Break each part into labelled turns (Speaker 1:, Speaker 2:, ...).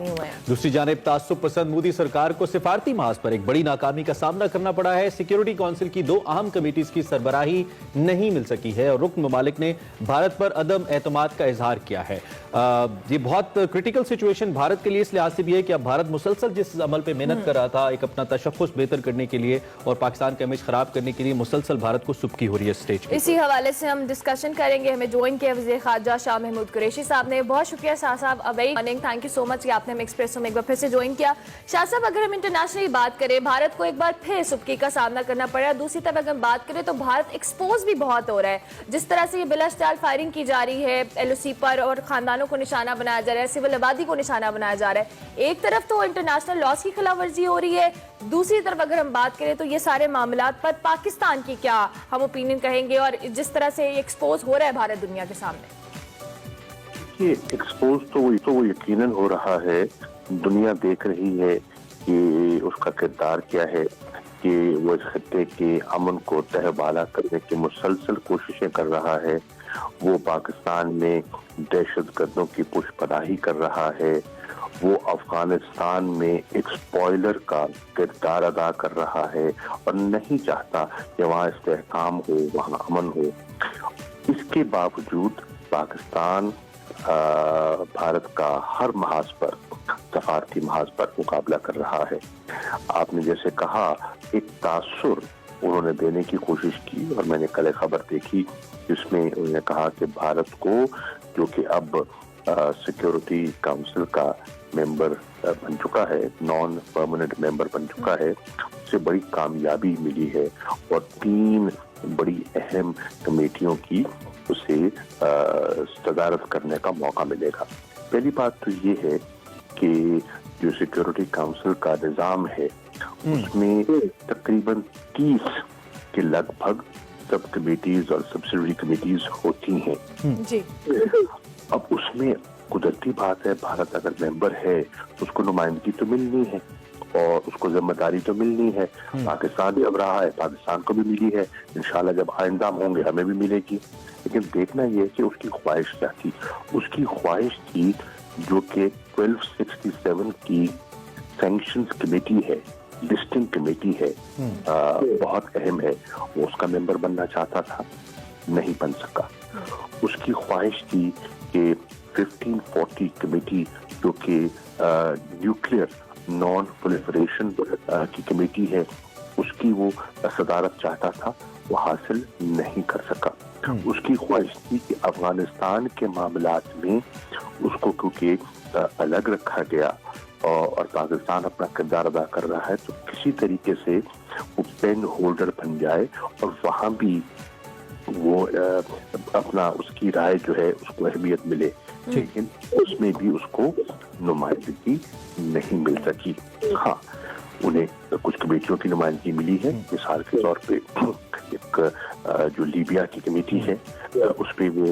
Speaker 1: जख्मी हुए हैं।
Speaker 2: दूसरी जानिब तासुब पसंद मोदी सरकार को सिफारती महाज पर एक बड़ी नाकामी का सामना करना पड़ा है। सिक्योरिटी काउंसिल की 2 अहम कमेटीज की सरबराही नहीं मिल सकी है और रुकन ममालिक ने भारत पर अदम एतमाद का इजहार किया है। ये बहुत क्रिटिकल सिचुएशन भारत के लिए इस लिहाज से भी है कि अब भारत मुसलसल जिस अमल पे मेहनत कर रहा था एक अपना तशख्खुस बेहतर करने के लिए और पाकिस्तान का इमेज खराब करने के लिए, मुसलसल भारत को सुबकी हो रही है स्टेज पे।
Speaker 1: इसी हवाले से हम डिस्कशन करेंगे। हमें ज्वाइन किया वज़ीर ख़ारजा शाह महमूद कुरैशी साहब ने। बहुत शुक्रिया शाह साहब, अवेई morning, thank you so much कि आपने हमें एक्सप्रेसो में एक बार फिर से ज्वाइन किया। शाह साहब, अगर हम इंटरनेशनली बात करें, भारत को एक बार फिर सुबकी का सामना करना पड़ रहा है। दूसरी तरफ अगर हम बात करें तो भारत एक्सपोज भी बहुत हो रहा है। जिस तरह से ये बिलास्टाल फायरिंग की जा रही है LOC पर और खानदानों को निशाना बनाया जा रहा है, सिविल आबादी को निशाना बनाया जा रहा है। एक तरफ तो इंटरनेशनल लॉस की खिलाफ वर्जी हो रही है, दूसरी तरफ अगर हम बात करें तो ये सारे मामलात पर पाकिस्तान की क्या हम ओपिनियन कहेंगे और जिस तरह से एक्सपोज हो रहा है भारत दुनिया के सामने?
Speaker 3: ये एक्सपोज तो वो यकीनन हो रहा है। दुनिया देख रही है कि उसका किरदार क्या है, कि वो इस खत्ते के अमन को तहबाला करने की मुसलसल कोशिशें कर रहा है। वो पाकिस्तान में दहशतगर्दों की पुष्पनाही कर रहा है। वो अफगानिस्तान में एक स्पॉइलर का किरदार अदा कर रहा है और नहीं चाहता कि वहाँ इस्तेहकाम हो, वहाँ अमन हो। इसके बावजूद पाकिस्तान भारत का हर महाज पर, सफारती महाज पर मुकाबला कर रहा है। आपने जैसे कहा, एक तासुर उन्होंने देने की कोशिश की और मैंने कल एक खबर देखी जिसमें उन्होंने कहा कि भारत को, जो कि अब सिक्योरिटी काउंसिल का मेंबर बन चुका है, नॉन परमानेंट मेंबर बन चुका है, उससे बड़ी कामयाबी मिली है और 3 बड़ी अहम कमेटियों की उसे सदारत करने का मौका मिलेगा। पहली बात तो ये है कि जो सिक्योरिटी काउंसिल का निज़ाम है उसमें तकरीबन 30 के लगभग सब कमेटीज और सब्सिडरी कमेटीज होती हैं
Speaker 1: जी।
Speaker 3: अब उसमें कुदरती बात है, भारत अगर मेंबर है उसको नुमाइंदगी तो मिलनी है और उसको जिम्मेदारी तो मिलनी है। पाकिस्तान भी अब रहा है, पाकिस्तान को भी मिली है, इंशाल्लाह जब आइंदा होंगे हमें भी मिलेगी। लेकिन देखना यह है कि उसकी ख्वाहिश क्या थी। उसकी ख्वाहिश थी जो कि 1267 की सैंक्शंस कमेटी है, लिस्टिंग कमेटी है, बहुत अहम है। वो उसका मेंबर बनना चाहता था, नहीं बन सका। उसकी ख्वाहिश थी कि 1540 कमेटी जो कि न्यूक्लियर नॉन प्रोलिफरेशन की कमेटी है, उसकी वो सदारत चाहता था, वो हासिल नहीं कर सका। उसकी ख्वाहिश थी कि अफगानिस्तान के मामलात में उसको क्योंकि अलग रखा गया और पाकिस्तान अपना किरदार अदा कर रहा है, तो किसी तरीके से वो पेन होल्डर बन जाए और वहाँ भी वो अपना उसकी राय जो है उसको अहमियत मिले। लेकिन उसमें भी उसको नुमाइंदगी नहीं मिल सकी। हाँ, उन्हें कुछ कमेटियों की नुमाइंदगी मिली है। मिसाल के तौर पे एक जो लीबिया की कमेटी है उस पर वो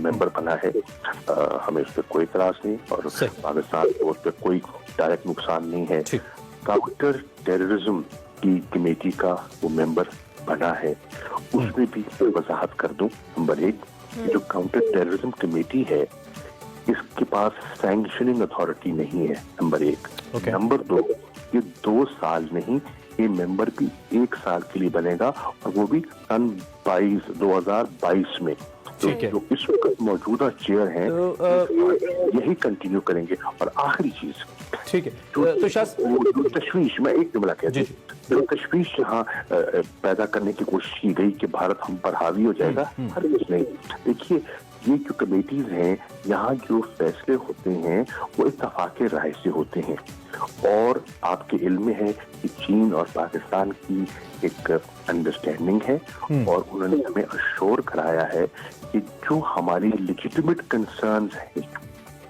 Speaker 3: मेंबर बना है। हमें उस पर कोई इतराज नहीं और पाकिस्तान को उस पर कोई डायरेक्ट नुकसान नहीं है। काउंटर टेररिज्म की कमेटी का वो मेंबर बना है। उसमें भी वजाहत कर दूं, नंबर 1, जो काउंटर टेररिज्म कमेटी है इसके पास सैंक्शनिंग अथॉरिटी नहीं है, नंबर 1। नंबर 2, ये 2 साल नहीं, ये मेंबर भी 1 साल के लिए बनेगा और वो भी सन 2022 में। तो जो इस वक्त मौजूदा चेयर हैं यही कंटिन्यू करेंगे। और आखिरी चीज,
Speaker 2: ठीक है, तो
Speaker 3: जो तशवीश, मैं एक जुमला कहता हूँ, जो तशवीश यहाँ पैदा करने की कोशिश की गई कि भारत हम पर हावी हो जाएगा, हर कुछ नहीं। देखिए, ये जो कमेटीज हैं, यहाँ जो फैसले होते हैं वो इत्तफाक़ राय से होते हैं और आपके इल्म में है कि चीन और पाकिस्तान की एक अंडरस्टैंडिंग है और उन्होंने हमें अश्योर कराया है कि जो हमारी लेजिटिमेट कंसर्न्स हैं,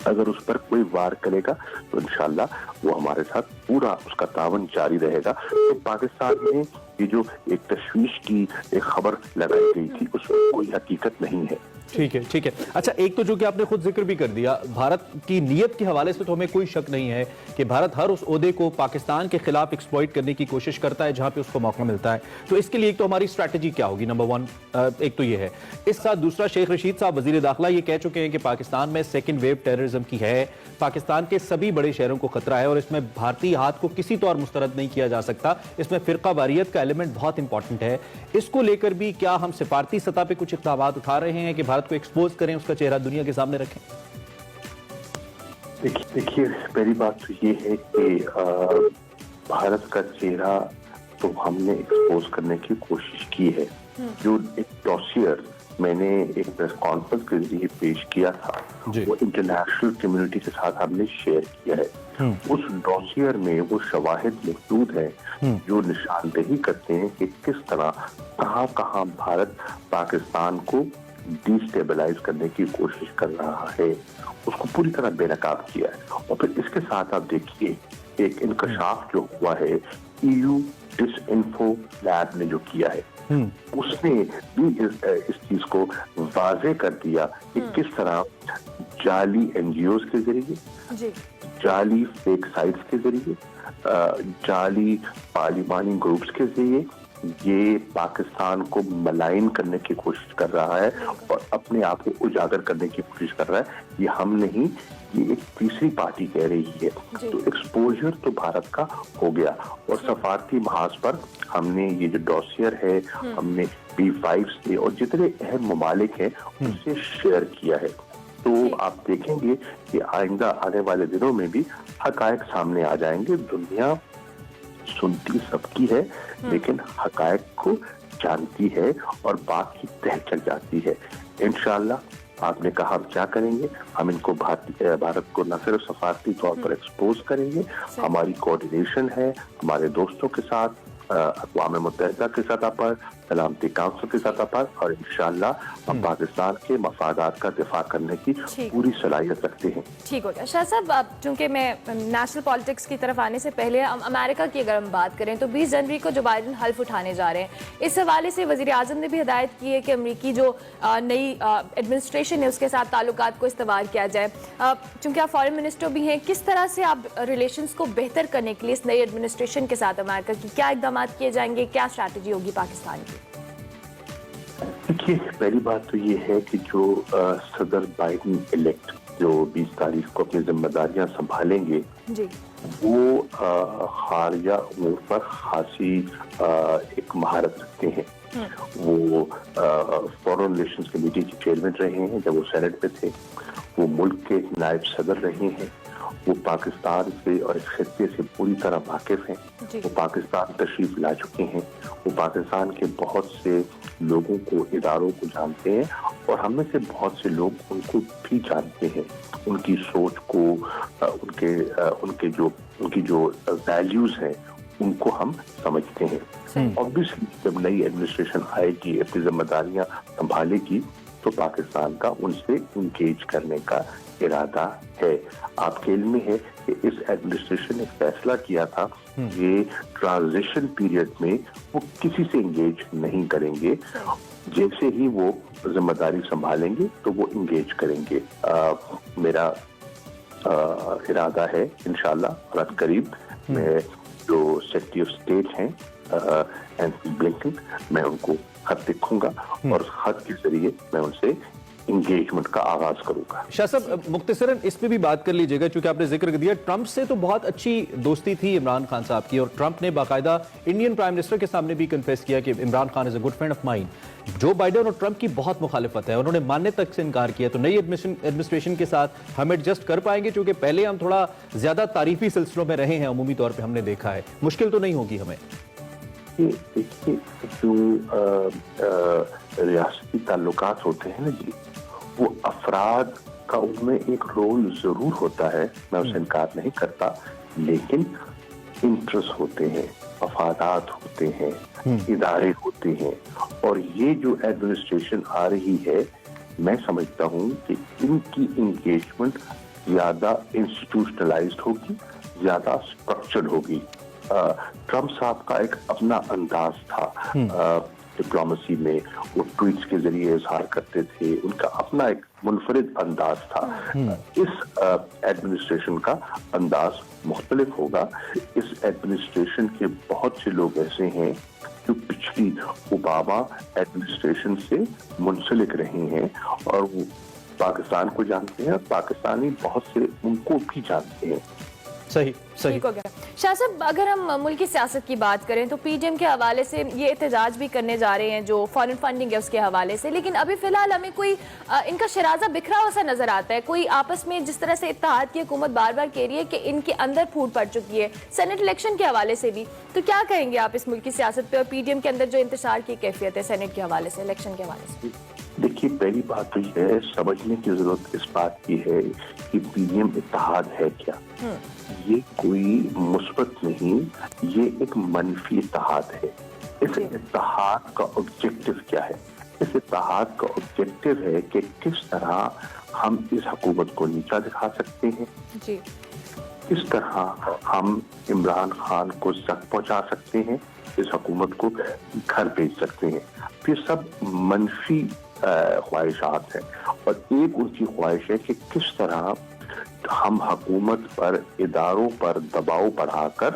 Speaker 3: अगर उस पर कोई वार करेगा तो इंशाल्लाह वो हमारे साथ पूरा उसका तावन जारी रहेगा। तो पाकिस्तान में ये जो एक तशवीश की एक खबर लगाई गई थी उसमें कोई हकीकत नहीं है।
Speaker 2: ठीक है, ठीक है। अच्छा, एक तो जो कि आपने खुद जिक्र भी कर दिया, भारत की नीयत के हवाले से तो हमें कोई शक नहीं है कि भारत हर उस ओहदे को पाकिस्तान के खिलाफ एक्सप्लॉइट करने की कोशिश करता है जहां पे उसको मौका मिलता है। तो इसके लिए एक तो हमारी स्ट्रैटेजी क्या होगी, नंबर वन, एक तो ये है। इस साथ दूसरा, शेख रशीद साहब वजीर दाखिला ये कह चुके हैं कि पाकिस्तान में सेकेंड वेव टेररिज्म की है, पाकिस्तान के सभी बड़े शहरों को खतरा है और इसमें भारतीय हाथ को किसी तौर मुस्तरद नहीं किया जा सकता, इसमें फिरका वारियत का एलिमेंट बहुत इंपॉर्टेंट है। इसको लेकर भी क्या हम सिफारती सतह पे कुछ इक़दाम उठा रहे हैं कि भारत को एक्सपोज करें, उसका चेहरा दुनिया के सामने रखें?
Speaker 3: देखिए, पहली बात तो ये है कि भारत का चेहरा तो हमने एक्सपोज करने की कोशिश की है। जो एक डॉसियर मैंने एक प्रेस कॉन्फ्रेंस के जरिए पेश किया था, वो इंटरनेशनल कम्युनिटी के साथ हमने शेयर किया है। उस डॉसियर में वो शवाहिद मौजूद है जो निशानदेही करते हैं कि किस तरह कहां भारत पाकिस्तान को डिस्टेबलाइज करने की कोशिश कर रहा है, उसको पूरी तरह बेनकाब किया है। और फिर इसके साथ आप देखिए एक इंकशाफ जो हुआ है EU डिसइंफो लैब ने जो किया है, उसने भी इस चीज को वाज़े कर दिया कि किस तरह जाली NGOs के जरिए, जाली फेक साइट्स के जरिए, जाली पार्लिमानी ग्रुप्स के जरिए ये पाकिस्तान को मलाइन करने की कोशिश कर रहा है और अपने आप को उजागर करने की कोशिश कर रहा है। ये हम नहीं, ये एक तीसरी पार्टी कह रही है। तो एक्सपोजर तो भारत का हो गया और सफारती महाज पर हमने ये जो डॉसियर है, हमने B5 से और जितने अहम ममालिक हैं उससे शेयर किया है। तो आप देखेंगे कि आइंदा आने वाले दिनों में भी हकायक सामने आ जाएंगे। दुनिया सुनती सबकी है लेकिन हकायक को जानती है और बात की तह चल जाती है। इंशाअल्लाह आपने कहा हम क्या करेंगे, हम इनको भारत को न सिर्फ सफारती तौर पर एक्सपोज करेंगे, हमारी कोऑर्डिनेशन है हमारे दोस्तों के साथ, अक़वाम मुत्तहिदा के सतह पर, सलामती काउंसिल के सतह पर, और इंशाअल्लाह हम पाकिस्तान के मफादात का दिफा करने की पूरी सलाहियत रखते हैं।
Speaker 1: ठीक हो गया। शाह साहब, चूंकि मैं नेशनल पॉलिटिक्स की तरफ आने से पहले अमेरिका की अगर हम बात करें तो 20 जनवरी को जो बाइडन हल्फ उठाने जा रहे हैं, इस हवाले से वज़ीर आज़म ने भी हिदायत की है कि अमरीकी जो नई एडमिनिस्ट्रेशन है उसके साथ ताल्लुकात को इस्तेमाल किया जाए। चूंकि आप फॉरेन मिनिस्टर भी हैं, किस तरह से आप रिलेशंस को बेहतर करने के लिए इस नई एडमिनिस्ट्रेशन के साथ अमेरिका की क्या इक़दाम किए जाएंगे, क्या स्ट्रैटेजी होगी पाकिस्तान की?
Speaker 3: देखिए, पहली बात तो ये है कि जो सदर बाइडन इलेक्ट जो 20 तारीख को अपनी जिम्मेदारियां संभालेंगे जी, वो खारजा उमूर पर खासी एक महारत रखते हैं। वो फॉरेन रिलेशंस कमेटी के चेयरमैन रहे हैं जब वो सेनेट पे थे, वो मुल्क के नायब सदर रहे हैं, वो पाकिस्तान से और इस खित्ते से पूरी तरह वाकिफ हैं, वो पाकिस्तान तशरीफ ला चुके हैं, वो पाकिस्तान के बहुत से लोगों को, इदारों को जानते हैं और हम में से बहुत से लोग उनको भी जानते हैं, उनकी सोच को, उनकी जो वैल्यूज हैं उनको हम समझते हैं। ऑब्वियसली जब नई एडमिनिस्ट्रेशन आएगी, अपनी जिम्मेदारियां संभालेगी, तो पाकिस्तान का उनसे इंगेज करने का इरादा है। आपके इल्म में है कि इस एडमिनिस्ट्रेशन ने फैसला किया था ये ट्रांजिशन पीरियड में वो किसी से इंगेज नहीं करेंगे, जैसे ही वो जिम्मेदारी संभालेंगे तो वो इंगेज करेंगे। मेरा इरादा है इंशाल्लाह बहुत करीब मैं जो सेक्रेटरी ऑफ स्टेट हैं एंथनी ब्लिंकन, मैं उनको खत लिखूंगा और खत के जरिए मैं उनसे इंगेजमेंट का आगाज करूंगा।
Speaker 2: शाह साहब, मुख्तसरन इस पे भी बात कर लीजिएगा, क्योंकि आपने जिक्र दिया ट्रंप से तो बहुत अच्छी दोस्ती थी इमरान खान साहब की, और ट्रंप ने बाकायदा इंडियन प्राइम मिनिस्टर के सामने भी कन्फेस किया कि Imran Khan is a good friend of mine. Joe Biden और ट्रंप की बहुत मुखालिफत है, उन्होंने मानने तक से इनकार किया। तो नई एडमिनिस्ट्रेशन के साथ हम एडजस्ट कर पाएंगे, क्योंकि पहले हम थोड़ा ज्यादा तारीफी सिलसिलों में रहे हैं, अमूमी तौर पर हमने देखा है, मुश्किल तो नहीं होगी हमें?
Speaker 3: देखिए, जो रियासती ताल्लुकात होते हैं ना जी, वो अफराद का उनमें एक रोल जरूर होता है, मैं उसे इनकार नहीं करता, लेकिन इंटरेस्ट होते हैं, मफादात होते हैं, इदारे होते हैं, और ये जो एडमिनिस्ट्रेशन आ रही है, मैं समझता हूँ कि इनकी इंगेजमेंट ज्यादा इंस्टीट्यूशनलाइज्ड होगी, ज्यादा स्ट्रक्चर्ड होगी। ट्रंप साहब का एक अपना अंदाज था, डिप्लोमेसी में, वो ट्वीट्स के जरिए इजहार करते थे, उनका अपना एक मुनफरिद अंदाज था। इस एडमिनिस्ट्रेशन का अंदाज मुख्तलिफ होगा। इस एडमिनिस्ट्रेशन के बहुत से लोग ऐसे हैं जो पिछली ओबामा एडमिनिस्ट्रेशन से मुंसलिक रहे हैं और वो पाकिस्तान को जानते हैं और पाकिस्तानी बहुत से उनको भी जानते हैं।
Speaker 2: सही सही
Speaker 1: ठीक हो गया। शाह साहब, अगर हम मुल्क की सियासत की बात करें तो पीडीएम के हवाले से ये एहतजाज भी करने जा रहे हैं जो फॉरेन फंडिंग है उसके हवाले से, लेकिन अभी फिलहाल हमें कोई इनका शराजा बिखरा हुआ सा नजर आता है। कोई आपस में जिस तरह से इत्तेहाद की हुकूमत बार बार कह रही है कि इनके अंदर फूट पड़ चुकी है, सेनेट इलेक्शन के हवाले से भी। तो क्या कहेंगे आप इस मुल्क की सियासत पे और पीडीएम के अंदर जो इंतशार की कैफियत है सेनेट के हवाले से, इलेक्शन के हवाले से?
Speaker 3: देखिए, पहली बात तो यह है, समझने की जरूरत इस बात की है कि पीडीएम इत्तेहाद है क्या। ये कोई मुस्बत नहीं, ये एक मनफी इत्तेहाद है। इस इत्तेहाद का ऑब्जेक्टिव क्या है? इस इत्तेहाद का ऑब्जेक्टिव है कि किस तरह हम इस हुकूमत को नीचा दिखा सकते हैं
Speaker 1: जी,
Speaker 3: किस तरह हम इमरान खान को जख्म पहुंचा सकते हैं, इस हुकूमत को घर भेज सकते हैं। फिर सब मनफी ख्वाहिशात हैं और एक उनकी ख्वाहिश है कि किस तरह हम हुकूमत पर, इदारों पर दबाव बढ़ाकर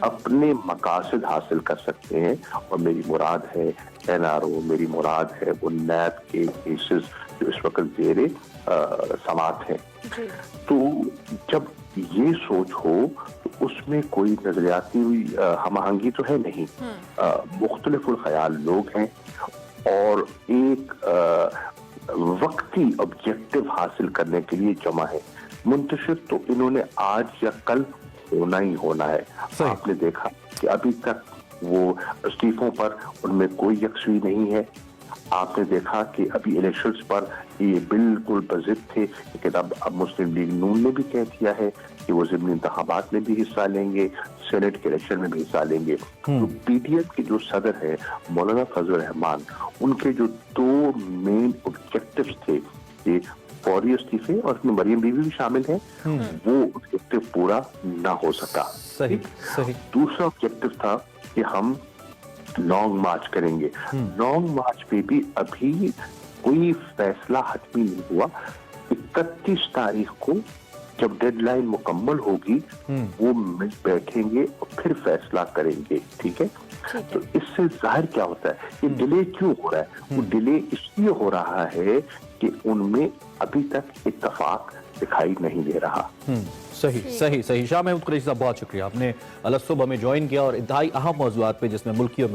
Speaker 3: अपने मकासद हासिल कर सकते हैं। और मेरी मुराद है एनआरओ, मेरी मुराद है वो नैब के केसेस जो इस वक्त जेरे समात हैं। तो जब ये सोच हो तो उसमें कोई नजरियाती हुई हम-आहंगी तो है नहीं। मुख्तलिफुल ख्याल लोग हैं और एक वक्ती ऑब्जेक्टिव हासिल करने के लिए जमा है। मुंतशिर तो इन्होंने आज या कल होना ही होना है। आपने देखा कि अभी तक वो इस्तीफों पर उनमें कोई यकसुई नहीं है। आपने देखा कि अभी इलेक्शंस पर ये बिल्कुल बज़िद थे, लेकिन अब मुस्लिम लीग नून ने भी कह दिया है कि वो ज़िमनी इंतखाबात में भी हिस्सा लेंगे, सेनेट के इलेक्शन में भी हिस्सा लेंगे। तो पीटीएम के जो सदर है मौलाना फजल रहमान, उनके जो दो मेन ऑब्जेक्टिव्स थे कि फौरी इस्तीफे और उसमें मरियम बीवी भी शामिल है, वो ऑब्जेक्टिव पूरा ना हो सका।
Speaker 2: सही सही।
Speaker 3: दूसरा ऑब्जेक्टिव था कि हम लॉन्ग मार्च करेंगे। लॉन्ग मार्च पे भी अभी कोई फैसला हतमी नहीं हुआ। 31 तारीख को जब डेडलाइन मुकम्मल होगी वो मिल बैठेंगे और फिर फैसला करेंगे। ठीक है, तो इससे जाहिर क्या होता है कि डिले क्यों हो रहा है? वो डिले इसलिए हो रहा है कि उनमें अभी तक इत्तेफाक दिखाई नहीं दे रहा।
Speaker 2: सही सही सही। शाह महमूद कुरैशी साहब, बहुत शुक्रिया, आपने अलग सुबह में ज्वाइन किया और इंतहाई अहम मौज़ूआत पे जिसमें मुल्की और